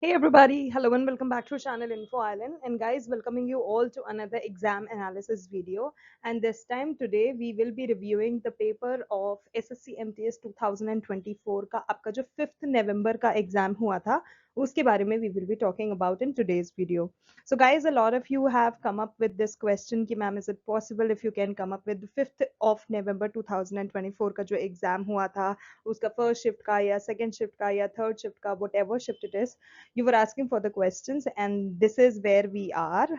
Hey everybody, hello and welcome back to channel Info Island, and guys, welcoming you all to another exam analysis video. And this time today we will be reviewing the paper of SSC MTS 2024 का आपका जो 5th November का exam हुआ था उसके बारे में we will be talking about in today's video. So guys, a lot of you have come up with this question कि ma'am, is it possible if you can come up with the 5th of November 2024 का जो exam हुआ था उसका first shift का या second shift का या थर्ड शिफ्ट का, whatever shift it is, you were asking for the questions, and this is where we are,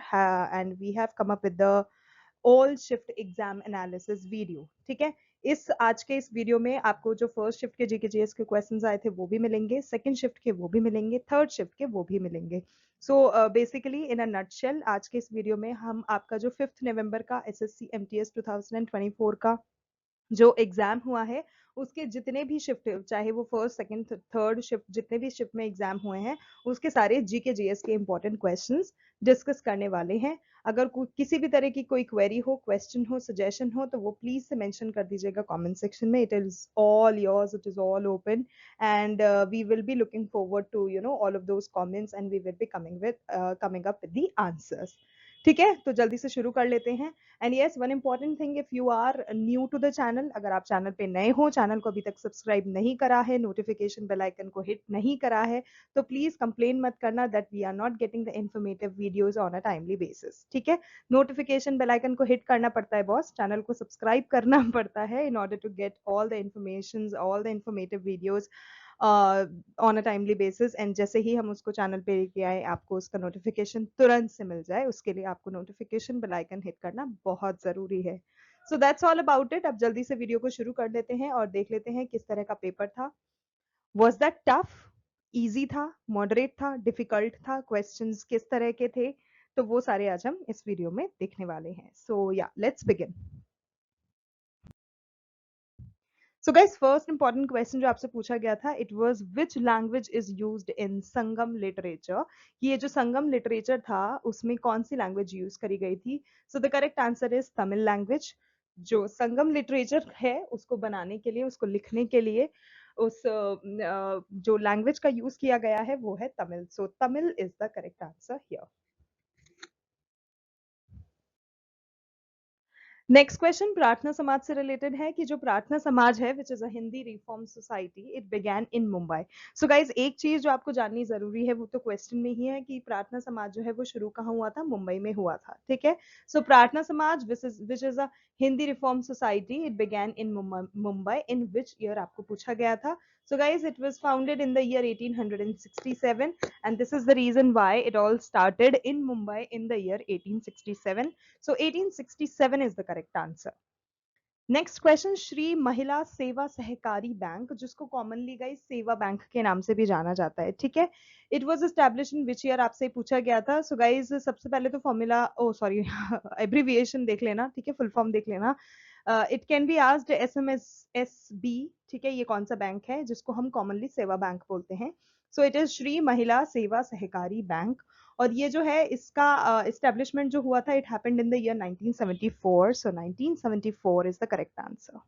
and we have come up with the all shift exam analysis video. ठीक है, इस आज के इस video में आपको जो फर्स्ट शिफ्ट के जीके जीएस के क्वेश्चंस आए थे वो भी मिलेंगे, सेकंड शिफ्ट के वो भी मिलेंगे, थर्ड शिफ्ट के वो भी मिलेंगे. So basically in a nutshell आज के इस वीडियो में हम आपका जो 5th नवंबर का एसएससी एमटीएस 2024 का जो एग्जाम हुआ है उसके जितने भी शिफ्ट, चाहे वो फर्स्ट सेकंड थर्ड शिफ्ट, जितने भी शिफ्ट में एग्जाम हुए हैं उसके सारे जीके जीएस के इंपॉर्टेंट क्वेश्चंस डिस्कस करने वाले हैं. अगर किसी भी तरह की कोई क्वेरी हो, क्वेश्चन हो, सजेशन हो तो वो प्लीज से मेंशन कर दीजिएगा कमेंट सेक्शन में. It is all yours, it is all open, and we will be looking forward to all of those comments, and we will be coming up with the answers. ठीक है, तो जल्दी से शुरू कर लेते हैं. And yes, one important thing, if you are new to the channel, अगर आप चैनल पे नए हो, चैनल को अभी तक सब्सक्राइब नहीं करा है, नोटिफिकेशन बेल आइकन को हिट नहीं करा है, तो प्लीज कंप्लेन मत करना that we are not getting the informative videos on a timely basis. ठीक है, नोटिफिकेशन बेल आइकन को हिट करना पड़ता है बॉस, चैनल को सब्सक्राइब करना पड़ता है in order to get all the information, all the informative videos on a timely basis. And जैसे ही हम उसको चैनल पे लेके आए आपको उसका नोटिफिकेशन तुरंत से मिल जाए, उसके लिए आपको नोटिफिकेशन बेल आइकन हिट करना बहुत जरूरी है. So that's all about it. अब जल्दी से वीडियो को शुरू कर लेते हैं और देख लेते हैं किस तरह का पेपर था. वॉज दैट टफ, इजी था, मॉडरेट था, डिफिकल्ट था, क्वेश्चंस किस तरह के थे, तो वो सारे आज हम इस वीडियो में देखने वाले हैं. सो या, let's begin. So guys, first important question जो आपसे पूछा गया था, it was which language is used in Sangam literature. ये जो संगम लिटरेचर था उसमें कौन सी लैंग्वेज यूज करी गई थी. So the correct answer is Tamil language. जो संगम लिटरेचर है उसको बनाने के लिए, उसको लिखने के लिए उस जो लैंग्वेज का यूज किया गया है वो है Tamil. So Tamil is the correct answer here. Next question Prarthana Samaj से रिलेटेड है कि जो प्रार्थना समाज है which is a Hindi reform society, it began in Mumbai. So guys, एक चीज जो आपको जाननी जरूरी है वो तो क्वेश्चन में ही है कि प्रार्थना समाज जो है वो शुरू कहाँ हुआ था, मुंबई में हुआ था. ठीक है, सो प्रार्थना समाज which is a Hindi reform society, it began in Mumbai. In which year आपको पूछा गया था. So guys, it was founded in the year 1867, and this is the reason why it all started in Mumbai in the year 1867. So 1867 is the correct answer. Next question, Shri महिला सेवा सहकारी bank, जिसको commonly guys सेवा bank के नाम से भी जाना जाता है. ठीक है, it was established in which year आपसे पूछा गया था. सो गाइस, सबसे पहले तो फॉर्मूला, ओ सॉरी, एब्रीविएशन देख लेना. ठीक है, फुल फॉर्म देख लेना. It can be asked SMSSB. ठीक है, ये कौन सा बैंक है जिसको हम कॉमनली सेवा बैंक बोलते हैं. सो इट इज श्री महिला सेवा सहकारी बैंक. और ये जो है इसका एस्टेब्लिशमेंट जो हुआ था, it happened in the year 1974. So 1974 is the correct answer.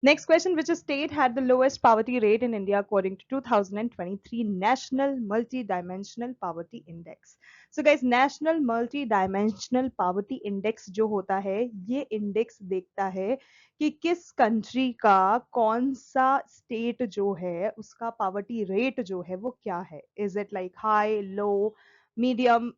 Next question, which state had the lowest poverty rate in India according to 2023 National Multi-Dimensional Poverty Index. So guys, National Multi-Dimensional Poverty Index जो होता है, ये index देखता है कि किस country का कौन सा स्टेट जो है उसका पावर्टी रेट जो है वो क्या है. Is it like high, low, medium,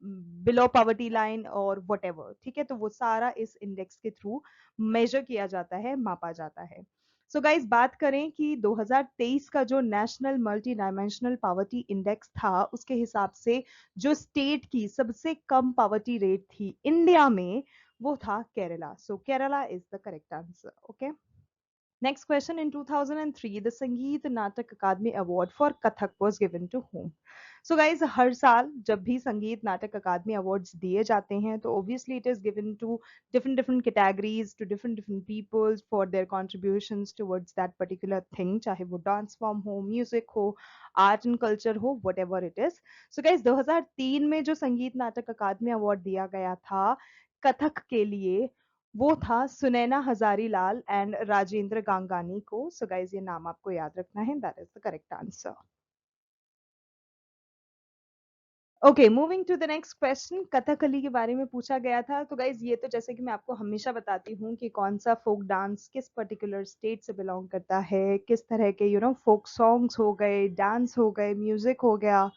below poverty line और वट एवर. ठीक है, तो वो सारा इस इंडेक्स के थ्रू मेजर किया जाता है, मापा जाता है. सो गाइस, बात करें कि 2023 का जो national multi dimensional poverty index था उसके हिसाब से जो स्टेट की सबसे कम पावर्टी रेट थी इंडिया में वो था Kerala. So Kerala is the correct answer. Okay, next question, in 2003 the Sangeet Natak Akademi award for Kathak was given to whom. So guys, हर साल जब भी संगीत नाटक अकादमी अवार्ड्स दिए जाते हैं तो obviously it is given to different different categories, to different different peoples for their contributions towards that particular thing, चाहे वो डांस फॉर्म हो, म्यूजिक हो, आर्ट एंड कल्चर हो, whatever it is. So guys, 2003 में जो संगीत Natak Akademi award दिया गया था कथक के लिए वो था सुनैना हजारीलाल एंड राजेंद्र गांगानी को. सो गाइज, ये नाम आपको याद रखना है. That is the correct answer. Okay, moving to the next question. Kathakali के बारे में पूछा गया था। तो गाइज ये तो जैसे कि मैं आपको हमेशा बताती हूँ कि कौन सा फोक डांस किस पर्टिकुलर स्टेट से बिलोंग करता है, किस तरह के फोक सॉन्ग्स हो गए, डांस हो गए, म्यूजिक हो गया,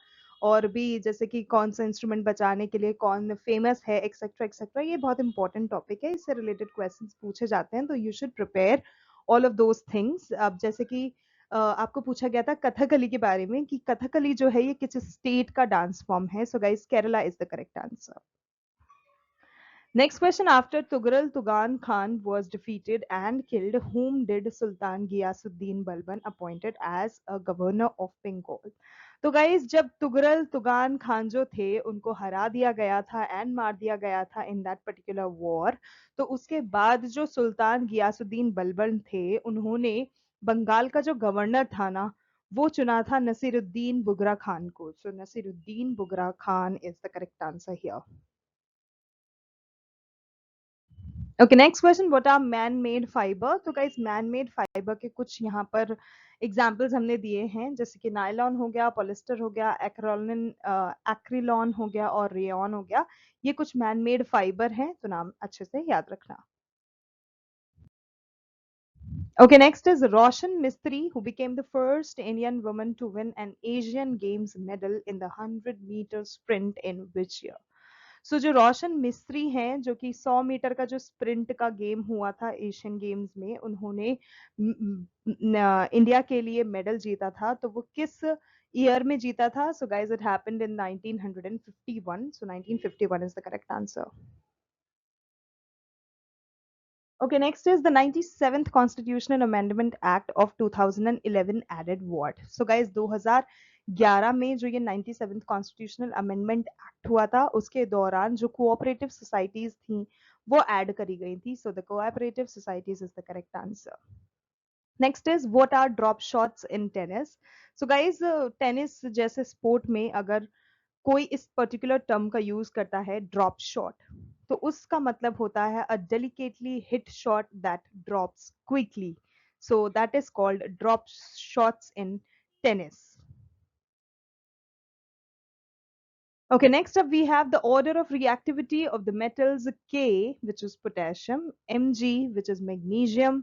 और भी जैसे कि कौन सा इंस्ट्रूमेंट बजाने के लिए कौन फेमस है, एक्सेट्रा एक्सेट्रा। ये बहुत इंपॉर्टेंट टॉपिक है, इससे रिलेटेड क्वेश्चन पूछे जाते हैं, तो you should prepare all of those things. अब जैसे कि आपको पूछा गया था कथकली के बारे में कि कथकली जो है ये किस स्टेट का डांस फॉर्म है। So guys, Kerala is the correct answer. Next question. After Tughral Tugan Khan was defeated and killed, whom did Sultan Ghiyasuddin Balban appointed as a governor of Bengal? तो गाइस, जब तुगरल तुगान खान जो थे उनको हरा दिया गया था एंड मार दिया गया था इन दैट पर्टिकुलर वॉर, तो उसके बाद जो सुल्तान गियासुद्दीन बलबन थे उन्होंने बंगाल का जो गवर्नर था ना, वो चुना था नसीरुद्दीन बुगरा खान को। So Nasiruddin Bughra Khan is the correct answer here. Okay, next question. What are man made fibre? तो गाइस, मैन मेड फाइबर के कुछ यहाँ पर एग्जांपल्स हमने दिए हैं, जैसे कि नायलॉन हो गया, पॉलिस्टर हो गया, एक्रोलिन एक्रिलॉन हो गया और रेयन हो गया। ये कुछ मैन मेड फाइबर हैं, तो नाम अच्छे से याद रखना। Okay, next is Roshan Mistry, who became the first Indian woman to win an Asian Games medal in the 100-meter sprint in which year? सो जो रोशन मिस्त्री हैं, जो कि 100 मीटर का जो स्प्रिंट का गेम हुआ था एशियन गेम्स में, उन्होंने इंडिया के लिए मेडल जीता था, तो वो किस ईयर में जीता था? So guys, it happened in 1951। So 1951 is the correct answer. Okay, next is the 97th Constitutional Amendment Act of 2011 added what? So guys, 2011 में जो ये 97th Constitutional Amendment Act हुआ था, उसके दौरान जो cooperative societies थी वो ऐड करी गई थी। So the cooperative societies is the correct answer. Next is what are drop shots in tennis? So guys, tennis जैसे sport में अगर कोई इस पर्टिकुलर टर्म का यूज करता है ड्रॉप शॉट, तो उसका मतलब होता है a delicately hit shot that drops quickly. So that is called drop shots in tennis. Okay, next up we have the order of reactivity of the metals K, which is potassium, Mg, which is magnesium,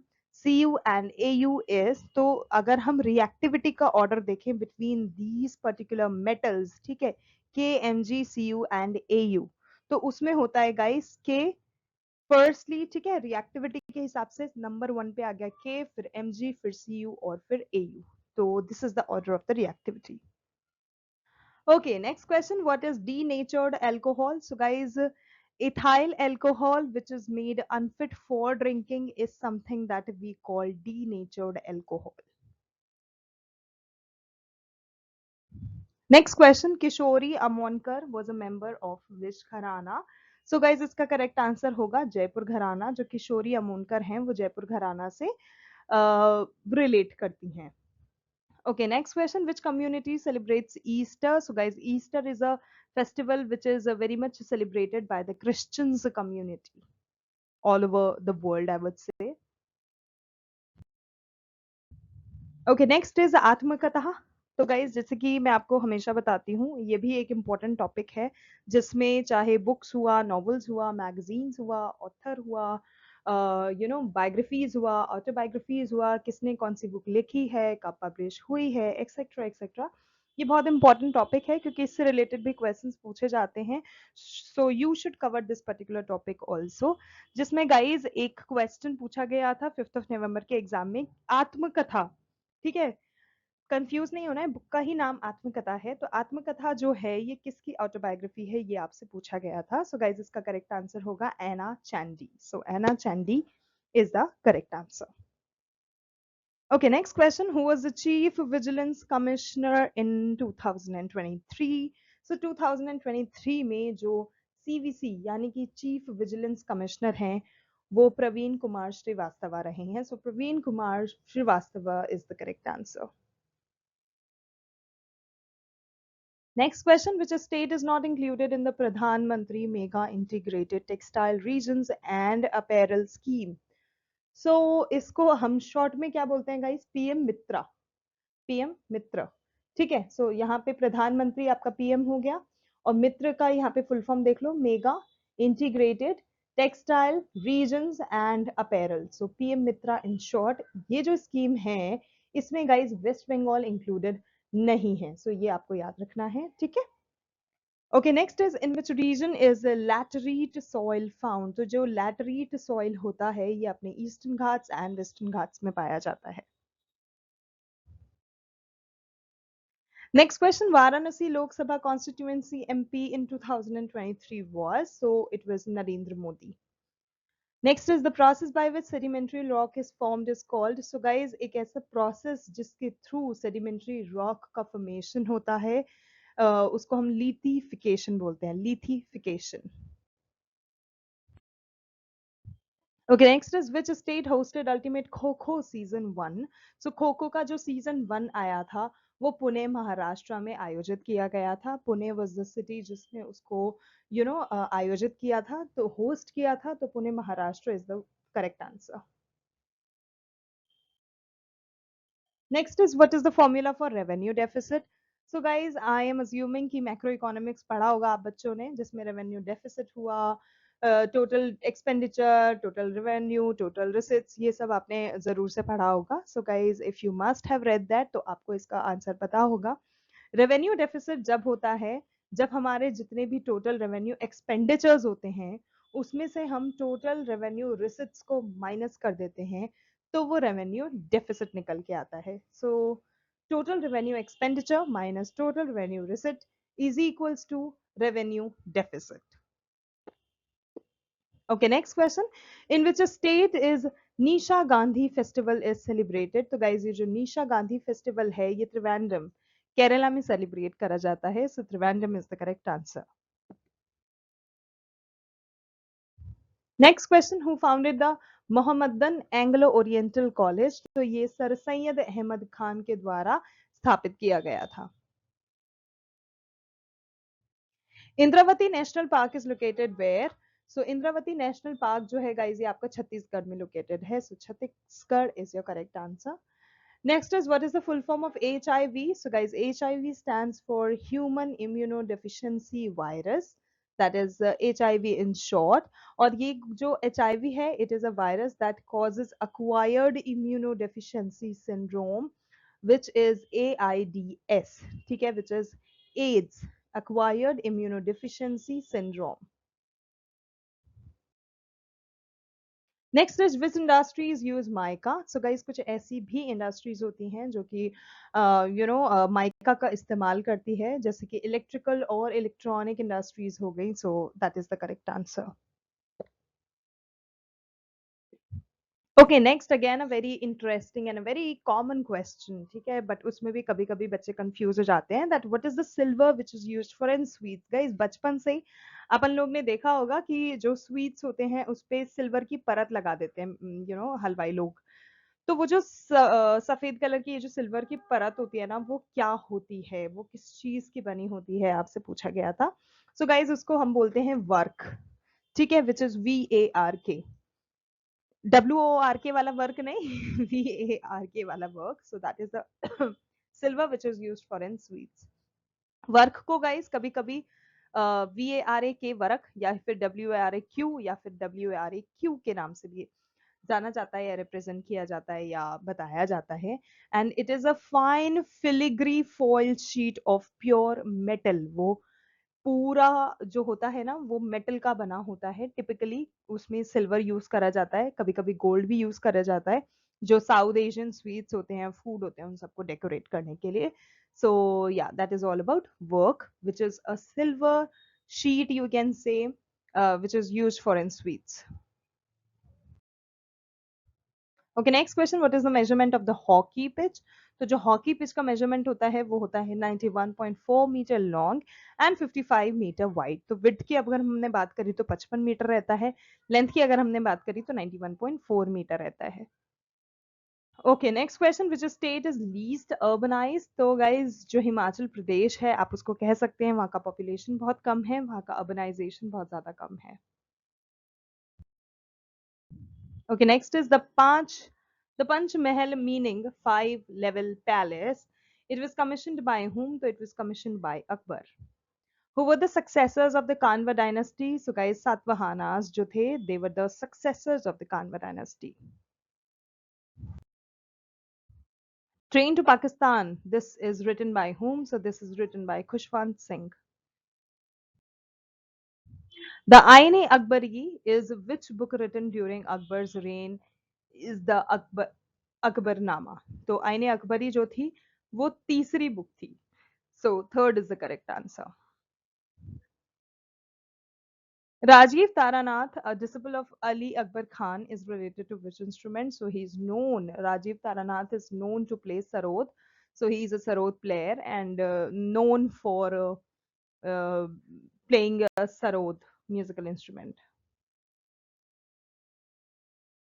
Cu and Au is। तो अगर हम reactivity का order देखें between these particular metals, ठीक है, K, Mg, Cu and Au, तो उसमें होता है guys K firstly, ठीक है, reactivity के हिसाब से नंबर 1 पे आ गया K, फिर Mg, फिर Cu और फिर Au। तो this is the order of the reactivity. Okay, next question. What is denatured alcohol? So guys, ethyl alcohol, which is made unfit for drinking, is something that we call denatured alcohol. Next question. Kishori Amonkar was a member of which घराना? So guys, इसका correct answer होगा जयपुर घराना। जो किशोरी अमोनकर हैं वो जयपुर घराना से relate करती हैं। Okay, next question. Which community celebrates Easter? So guys, Easter is a festival which is very much celebrated by the Christians community all over the world, I would say. Okay, next is आत्मकथा। तो guys, जैसे कि मैं आपको हमेशा बताती हूँ, ये भी एक इम्पॉर्टेंट टॉपिक है, जिसमें चाहे बुक्स हुआ, नॉवेल्स हुआ, मैगजीन्स हुआ, ऑथर हुआ, बायोग्राफीज हुआ, ऑटोबायोग्राफीज हुआ, किसने कौन सी बुक लिखी है, कब पब्लिश हुई है, एक्सेट्रा एक्सेट्रा। ये बहुत इंपॉर्टेंट टॉपिक है क्योंकि इससे रिलेटेड भी क्वेश्चंस पूछे जाते हैं। So you should cover this particular topic also, जिसमें गाइज एक क्वेश्चन पूछा गया था 5 नवंबर के एग्जाम में, आत्मकथा, ठीक है, कंफ्यूज नहीं होना है, बुक का ही नाम आत्मकथा है। तो आत्मकथा जो है ये किसकी ऑटोबायोग्राफी है, ये आपसे पूछा गया था। सो गाइज, इसका करेक्ट आंसर होगा Anna Chandy. So Anna Chandy is the correct answer. Okay, next question. Who was the Chief Vigilance Commissioner in 2023? So 2023 में जो CVC यानी कि Chief Vigilance Commissioner हैं वो प्रवीण कुमार श्रीवास्तव रहे हैं। So Praveen Kumar Srivastava is the correct answer. Next question. Which state is not included in the Pradhan Mantri Mega Integrated Textile Regions and Apparel Scheme? So इसको हम शॉर्ट में क्या बोलते हैं गाइस? पीएम मित्रा, पीएम मित्र, ठीक है। सो यहाँ पे प्रधानमंत्री आपका पीएम हो गया, और मित्र का यहाँ पे फुल फॉर्म देख लो, mega integrated textile regions and apparel, so PM Mitra in short. ये जो स्कीम है इसमें गाइज वेस्ट बंगाल इंक्लूडेड नहीं है, सो ये आपको याद रखना है, ठीक है। Okay, next is in which region is laterite soil found. तो जो लैटरीट सॉइल होता है ये अपने eastern Ghats and western Ghats में पाया जाता है। Next question, Varanasi Lok Sabha constituency MP in 2023 was, so it was Narendra Modi. Next is the process by which sedimentary rock is formed is called. So guys एक ऐसा प्रोसेस जिसके थ्रू सेडिमेंट्री रॉक का formation होता है उसको हम लिथिफिकेशन बोलते हैं, lithification. Okay, next is which state hosted ultimate kho kho season 1। सो खो खो का जो सीजन 1 आया था वो पुणे महाराष्ट्र में आयोजित किया गया था। पुणे वाज द सिटी जिसने उसको आयोजित किया था, तो होस्ट किया था, तो Pune Maharashtra is the correct answer. Next is what is the formula for revenue deficit. So guys I am assuming कि मैक्रो इकोनॉमिक्स पढ़ा होगा आप बच्चों ने, जिसमें रेवेन्यू डेफिसिट हुआ, total expenditure, total revenue, total receipts, ये सब आपने जरूर से पढ़ा होगा। So guys if you must have read that तो आपको इसका आंसर पता होगा। रेवेन्यू डेफिसिट जब होता है जब हमारे जितने भी टोटल रेवेन्यू एक्सपेंडिचर्स होते हैं उसमें से हम टोटल रेवेन्यू रिसिट्स को माइनस कर देते हैं, तो वो रेवेन्यू डेफिसिट निकल के आता है। So total revenue expenditure minus total revenue receipt is equals to revenue deficit. Okay, next question. In which state is Nisha Gandhi festival is celebrated? तो guys ये जो निशा गांधी फेस्टिवल है ये त्रिवेंद्रम केरला में सेलिब्रेट करा जाता है, so Trivandrum is the correct answer. Next question, who founded the Mohammedan Anglo-Oriental College? तो ये सर सैयद अहमद खान के द्वारा स्थापित किया गया था। Indravati national park is located where? So Indravati national park जो है गाइज ये आपका छत्तीसगढ़ में लोकेटेड है, so Chhattisgarh is your correct answer. Next is what is the full form of HIV? So guys, HIV stands for Human Immunodeficiency Virus. That is HIV in short. और ये जो HIV है, it is a virus that causes acquired immunodeficiency syndrome, which is AIDS. ठीक है, which is AIDS, acquired immunodeficiency syndrome. Next is which industries use mica. So guys कुछ ऐसी भी industries होती हैं जो कि माइका का इस्तेमाल करती है, जैसे कि इलेक्ट्रिकल और इलेक्ट्रॉनिक इंडस्ट्रीज हो गई, सो that is the correct answer. Okay, next again a very interesting and a very common question, ठीक है, बट उसमें भी कभी कभी बच्चे कंफ्यूज हो जाते हैं, that what is the silver which is used for in sweets. Guys बचपन से ही अपन लोग ने देखा होगा कि जो स्वीट्स होते हैं उस पे सिल्वर की परत लगा देते हैं, हलवाई लोग। तो वो जो सफेद कलर की ये जो सिल्वर की परत होती है ना, वो क्या होती है, वो किस चीज की बनी होती है, आपसे पूछा गया था। सो गाइज उसको हम बोलते हैं वर्क, ठीक है, विच इज VARK, WORK वाला वर्क नहीं, VARK वाला work, so that is the silver which is used for in sweets. Work को गाइस कभी कभी VARK वर्क या फिर WARQ या फिर WARQ के नाम से भी जाना जाता है या रिप्रेजेंट किया जाता है या बताया जाता है। And it is a fine filigree foil sheet of pure metal. वो पूरा जो होता है ना वो मेटल का बना होता है टिपिकली, उसमें सिल्वर यूज करा जाता है, कभी कभी गोल्ड भी यूज करा जाता है, जो साउथ एशियन स्वीट्स होते हैं, फूड होते हैं, उन सबको डेकोरेट करने के लिए। सो या that is all about work which is a silver sheet you can say which is use for in sweets. Okay, next question, what is the measurement of the hockey pitch. तो जो hockey pitch का measurement होता है वो होता है 91.4 meter long and 55 meter wide. तो width की अगर हमने बात करी तो 55 मीटर रहता है, लेंथ की अगर हमने बात करी तो 91.4 मीटर रहता है। Okay, next question, which state is least urbanise. तो गाइज जो हिमाचल प्रदेश है आप उसको कह सकते हैं, वहाँ का पॉपुलेशन बहुत कम है, वहाँ का अर्बनाइजेशन बहुत ज्यादा कम है। Okay, next is the Panch Mahal, meaning 5-level palace. It was commissioned by whom? So it was commissioned by Akbar. Who were the successors of the Kanva dynasty? So guys, Satvahanas जो थे, they were the successors of the Kanva dynasty. Train to Pakistan. This is written by whom? So this is written by Khushwant Singh. The Ain-e-Akbari is which book written during Akbar's reign? Is the Akbarnama. तो Ain-e-Akbari जो थी वो तीसरी book थी. So third is the correct answer. Rajiv Taranath, a disciple of Ali Akbar Khan, is related to which instrument? So he's known, Rajiv Taranath is known to play sarod. So he's a sarod player and known for playing a sarod musical instrument.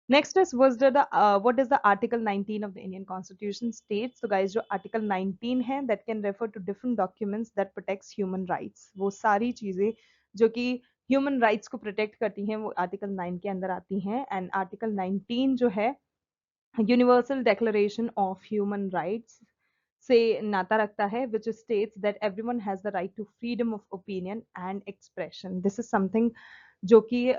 Next is what is the Article 19 of the Indian Constitution states? So guys, जो Article 19 है that can refer to different documents that protects human rights. वो सारी चीजें जो कि human rights को protect करती हैं वो Article 9 के अंदर आती हैं and Article 19 जो है Universal Declaration of Human Rights से नाता रखता है which states that everyone has the right to freedom of opinion and expression. This is something जो कि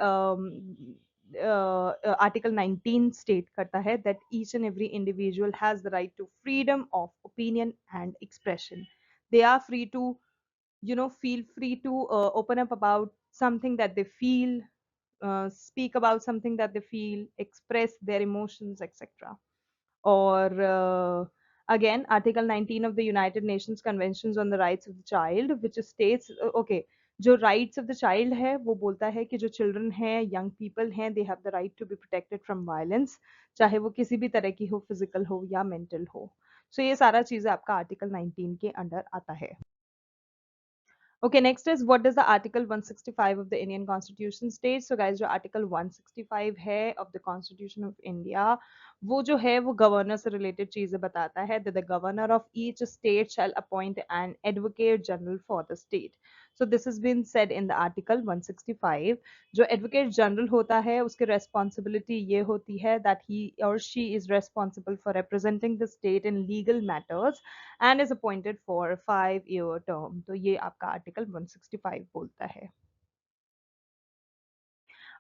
आर्टिकल 19 स्टेट करता है that each and every individual has the right to freedom of opinion and expression. They are free to, feel free to open up about something that they feel, speak about something that they feel, express their emotions, etc. Or again, Article 19 of the United Nations Conventions on the Rights of the Child, which states, okay, जो rights of the child है वो बोलता है कि जो children हैं, young people हैं, they have the right to be protected from violence, चाहे वो किसी भी तरह की हो, physical हो या mental हो. So ये सारा चीजें आपका Article 19 के अंडर आता है. Okay, next is what does the Article 165 of the Indian Constitution state? So guys, जो Article 165 है of the Constitution of India, वो जो है वो governor से related चीजें बताता है that the governor of each state shall appoint an advocate general for the state. So this has been said in the Article 165. जो advocate general होता है उसकी responsibility ये होती है that he or she is responsible for representing the state in legal matters and is appointed for a 5-year term. तो ये आपका आर्टिकल 165 बोलता है.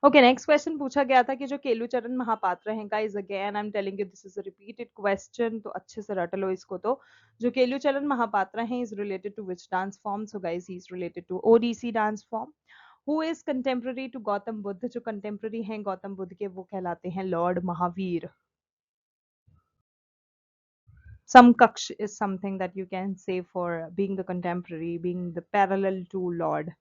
ओके, नेक्स्ट क्वेश्चन पूछा गया था कि जो केलुचरण महापात्र हैं, guys again I am telling you this is a repeated question, तो अच्छे से रट लो इसको. तो जो केलुचरण महापात्र हैं is related to which dance form? So guys he is related to Odissi dance form. Who is contemporary to Gautam Buddha? जो कंटेम्प्रेरी हैं गौतम बुद्ध के वो कहलाते हैं lord Mahavir. Samkaksh is something that you can say for being the contemporary, being the parallel to Lord.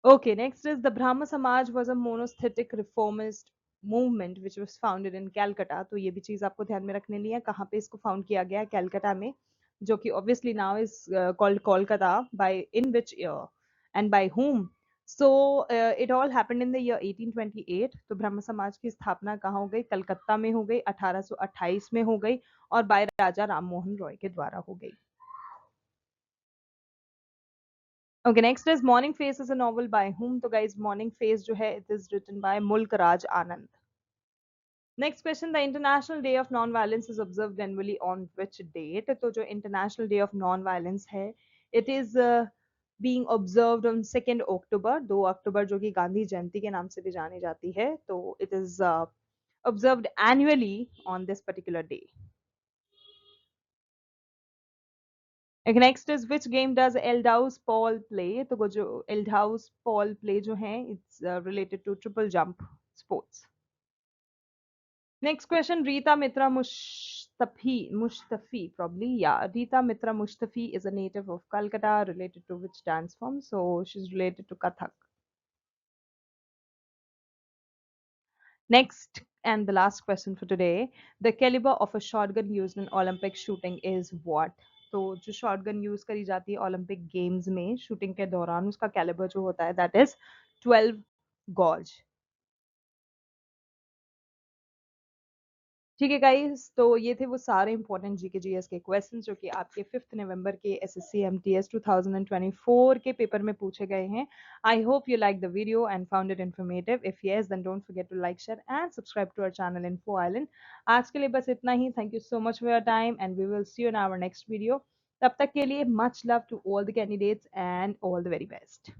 Okay, next is the Brahma Samaj was a monastetic reformist movement which was founded in Calcutta. तो ये भी चीज आपको ध्यान में रखने ली है. कहाँ पे इसको फाउंड किया गया है? कैलकाटा में, जो कि obviously now is called Kolkata. By in which year and by whom? So it all happened in the year 1828. तो ब्रह्म समाज की स्थापना कहाँ हो गई? कलकत्ता में हो गई, 1828 में हो गई और बाय राजा राम मोहन रॉय के द्वारा हो गई. Okay, next is Morning Face is a novel by whom? तो guys, Morning Face जो है it is written by Mulk Raj Anand. Next question, the International Day of Non-Violence is observed annually on which date? तो जो International Day of Non-Violence है it is being observed on 2nd October, 2 अक्टूबर जो कि गांधी जयंती के नाम से भी जानी जाती है. तो it is observed annually on this particular day. Next is which game does Eldhose Paul play? तो वो जो एल्डाउस पॉल प्ले जो है it's related to triple jump sports. Next question, Rita Mitra Mustafi probably, yeah, Rita Mitra Mustafi is a native of Calcutta, related to which dance form? So she's related to Kathak. Next and the last question for today, the caliber of a shotgun used in Olympic shooting is what? तो जो shotgun use करी जाती है Olympic games में shooting के दौरान उसका calibre जो होता है दैट इज 12 गॉज. ठीक है गाइस, तो ये थे वो सारे इंपॉर्टेंट जीके जीएस के क्वेश्चंस जो कि आपके 5 नवंबर के एसएससी एमटीएस 2024 के पेपर में पूछे गए हैं. I hope you like the video and found it informative. If yes then don't forget to like, share and subscribe to our channel Info Island. आज के लिए बस इतना ही. Thank you so much for your time and we will see you in our next video. तब तक के लिए much love to all the candidates and all the very best.